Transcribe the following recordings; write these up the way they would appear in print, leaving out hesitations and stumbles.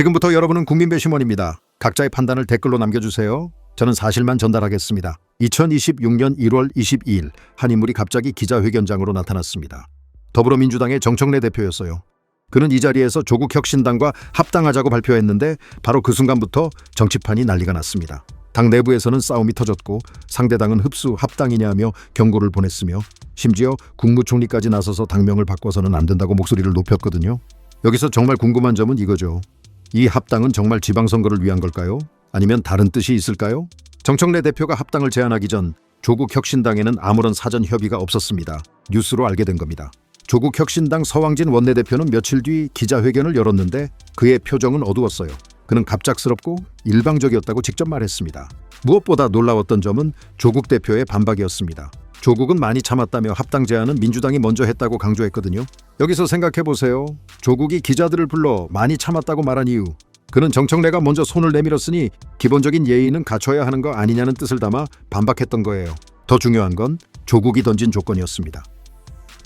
지금부터 여러분은 국민배심원입니다. 각자의 판단을 댓글로 남겨주세요. 저는 사실만 전달하겠습니다. 2026년 1월 22일 한 인물이 갑자기 기자회견장으로 나타났습니다. 더불어민주당의 정청래 대표였어요. 그는 이 자리에서 조국혁신당과 합당하자고 발표했는데 바로 그 순간부터 정치판이 난리가 났습니다. 당 내부에서는 싸움이 터졌고 상대당은 흡수 합당이냐며 경고를 보냈으며 심지어 국무총리까지 나서서 당명을 바꿔서는 안 된다고 목소리를 높였거든요. 여기서 정말 궁금한 점은 이거죠. 이 합당은 정말 지방선거를 위한 걸까요? 아니면 다른 뜻이 있을까요? 정청래 대표가 합당을 제안하기 전 조국혁신당에는 아무런 사전 협의가 없었습니다. 뉴스로 알게 된 겁니다. 조국혁신당 서왕진 원내대표는 며칠 뒤 기자회견을 열었는데 그의 표정은 어두웠어요. 그는 갑작스럽고 일방적이었다고 직접 말했습니다. 무엇보다 놀라웠던 점은 조국 대표의 반박이었습니다. 조국은 많이 참았다며 합당 제안은 민주당이 먼저 했다고 강조했거든요. 여기서 생각해보세요. 조국이 기자들을 불러 많이 참았다고 말한 이유. 그는 정청래가 먼저 손을 내밀었으니 기본적인 예의는 갖춰야 하는 거 아니냐는 뜻을 담아 반박했던 거예요. 더 중요한 건 조국이 던진 조건이었습니다.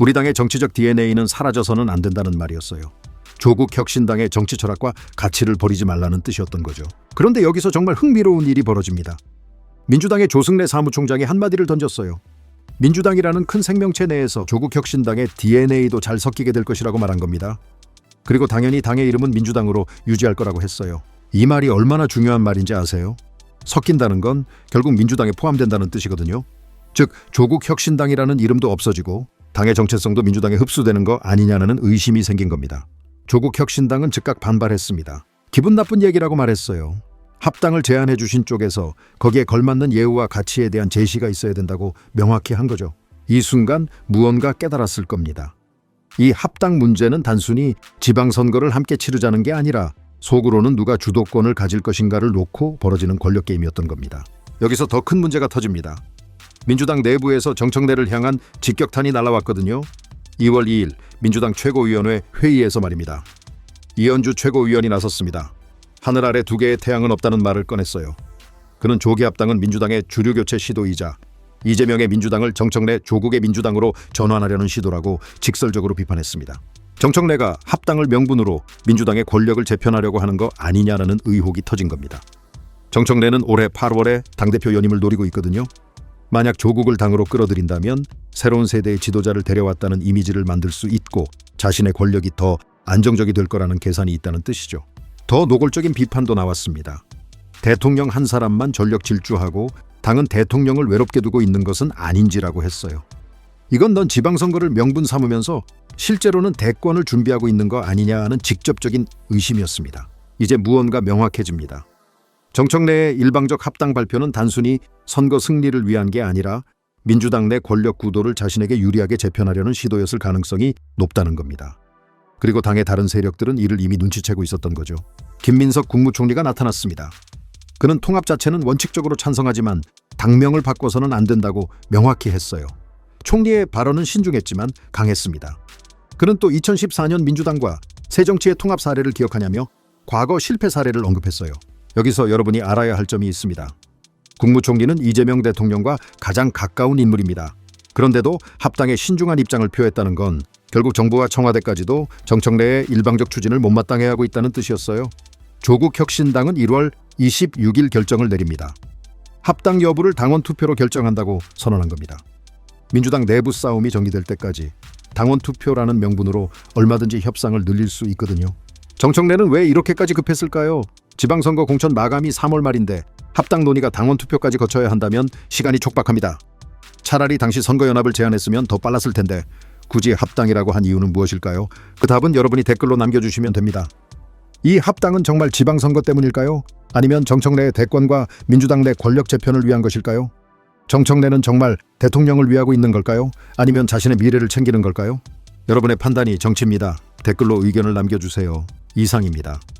우리 당의 정치적 DNA는 사라져서는 안 된다는 말이었어요. 조국혁신당의 정치 철학과 가치를 버리지 말라는 뜻이었던 거죠. 그런데 여기서 정말 흥미로운 일이 벌어집니다. 민주당의 조승래 사무총장이 한마디를 던졌어요. 민주당이라는 큰 생명체 내에서 조국혁신당의 DNA도 잘 섞이게 될 것이라고 말한 겁니다. 그리고 당연히 당의 이름은 민주당으로 유지할 거라고 했어요. 이 말이 얼마나 중요한 말인지 아세요? 섞인다는 건 결국 민주당에 포함된다는 뜻이거든요. 즉 조국혁신당이라는 이름도 없어지고 당의 정체성도 민주당에 흡수되는 거 아니냐는 의심이 생긴 겁니다. 조국혁신당은 즉각 반발했습니다. 기분 나쁜 얘기라고 말했어요. 합당을 제안해 주신 쪽에서 거기에 걸맞는 예우와 가치에 대한 제시가 있어야 된다고 명확히 한 거죠. 이 순간 무언가 깨달았을 겁니다. 이 합당 문제는 단순히 지방선거를 함께 치르자는 게 아니라 속으로는 누가 주도권을 가질 것인가를 놓고 벌어지는 권력 게임이었던 겁니다. 여기서 더 큰 문제가 터집니다. 민주당 내부에서 정청래를 향한 직격탄이 날아왔거든요. 2월 2일 민주당 최고위원회 회의에서 말입니다. 이현주 최고위원이 나섰습니다. 하늘 아래 두 개의 태양은 없다는 말을 꺼냈어요. 그는 조기 합당은 민주당의 주류교체 시도이자 이재명의 민주당을 정청래 조국의 민주당으로 전환하려는 시도라고 직설적으로 비판했습니다. 정청래가 합당을 명분으로 민주당의 권력을 재편하려고 하는 거 아니냐라는 의혹이 터진 겁니다. 정청래는 올해 8월에 당대표 연임을 노리고 있거든요. 만약 조국을 당으로 끌어들인다면 새로운 세대의 지도자를 데려왔다는 이미지를 만들 수 있고 자신의 권력이 더 안정적이 될 거라는 계산이 있다는 뜻이죠. 더 노골적인 비판도 나왔습니다. 대통령 한 사람만 전력 질주하고 당은 대통령을 외롭게 두고 있는 것은 아닌지라고 했어요. 이건 넌 지방선거를 명분 삼으면서 실제로는 대권을 준비하고 있는 거 아니냐는 직접적인 의심이었습니다. 이제 무언가 명확해집니다. 정청래의 일방적 합당 발표는 단순히 선거 승리를 위한 게 아니라 민주당 내 권력 구도를 자신에게 유리하게 재편하려는 시도였을 가능성이 높다는 겁니다. 그리고 당의 다른 세력들은 이를 이미 눈치채고 있었던 거죠. 김민석 국무총리가 나타났습니다. 그는 통합 자체는 원칙적으로 찬성하지만 당명을 바꿔서는 안 된다고 명확히 했어요. 총리의 발언은 신중했지만 강했습니다. 그는 또 2014년 민주당과 새정치의 통합 사례를 기억하냐며 과거 실패 사례를 언급했어요. 여기서 여러분이 알아야 할 점이 있습니다. 국무총리는 이재명 대통령과 가장 가까운 인물입니다. 그런데도 합당에 신중한 입장을 표했다는 건 결국 정부와 청와대까지도 정청래의 일방적 추진을 못마땅해 하고 있다는 뜻이었어요. 조국혁신당은 1월 26일 결정을 내립니다. 합당 여부를 당원 투표로 결정한다고 선언한 겁니다. 민주당 내부 싸움이 정리될 때까지 당원 투표라는 명분으로 얼마든지 협상을 늘릴 수 있거든요. 정청래는 왜 이렇게까지 급했을까요? 지방선거 공천 마감이 3월 말인데 합당 논의가 당원 투표까지 거쳐야 한다면 시간이 촉박합니다. 차라리 당시 선거연합을 제안했으면 더 빨랐을 텐데 굳이 합당이라고 한 이유는 무엇일까요? 그 답은 여러분이 댓글로 남겨주시면 됩니다. 이 합당은 정말 지방선거 때문일까요? 아니면 정청래의 대권과 민주당 내 권력 재편을 위한 것일까요? 정청래는 정말 대통령을 위하고 있는 걸까요? 아니면 자신의 미래를 챙기는 걸까요? 여러분의 판단이 정치입니다. 댓글로 의견을 남겨주세요. 이상입니다.